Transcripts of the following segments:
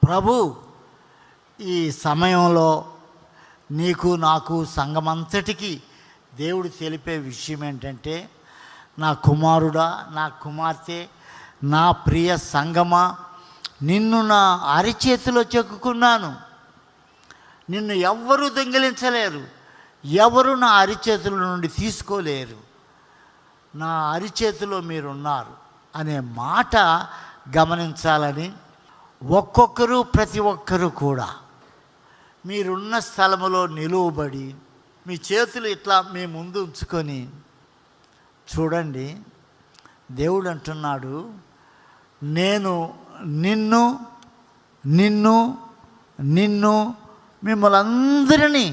ప్రభు ఈ సమయంలో నీకు నాకు సంఘమంతటికి దేవుడు తెలిపే విషయం ఏంటంటే, నా కుమారుడా, నా కుమార్తె, నా ప్రియ సంగమా, నిన్ను నా అరిచేతిలో చెక్కుకున్నాను. నిన్ను ఎవ్వరూ దొంగిలించలేరు, ఎవరు నా అరిచేతుల నుండి తీసుకోలేరు. నా అరిచేతిలో మీరున్నారు అనే మాట గమనించాలని, ఒక్కొక్కరు ప్రతి ఒక్కరూ కూడా మీరున్న స్థలములో నిలువబడి మీ చేతులు ఇట్లా మీ ముందు ఉంచుకొని చూడండి. దేవుడు అంటున్నాడు, నేను నిన్ను నిన్ను నిన్ను మిమ్మల్ని అందరినీ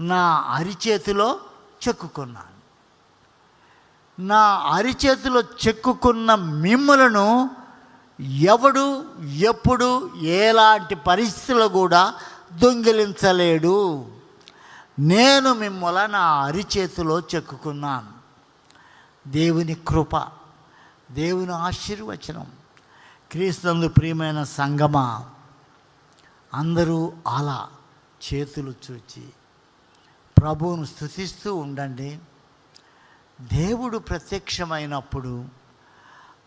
నా అరిచేతిలో చెక్కుకున్నాను. నా అరిచేతిలో చెక్కుకున్న మిమ్మలను ఎవడు ఎప్పుడు ఎలాంటి పరిస్థితుల్లో కూడా దొంగిలించలేడు. నేను మిమ్మల్ని నా అరిచేతిలో చెక్కుకున్నాను. దేవుని కృప, దేవుని ఆశీర్వచనం. క్రీస్తునందు ప్రియమైన సంగమా, అందరూ అలా చేతులు చూచి ప్రభువును స్తుతిస్తూ ఉండండి. దేవుడు ప్రత్యక్షమైనప్పుడు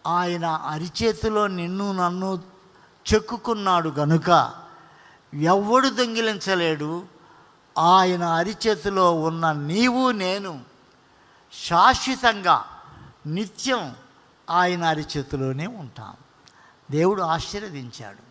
ఆయన అరిచేతిలో నిన్ను నన్ను చెక్కుకున్నాడు గనుక ఎవ్వడు దొంగిలించలేడు. ఆయన అరిచేతిలో ఉన్న నీవు నేను శాశ్వతంగా నిత్యం ఆయన అరిచేతిలోనే ఉంటాం. దేవుడు ఆశీర్వదించాడు.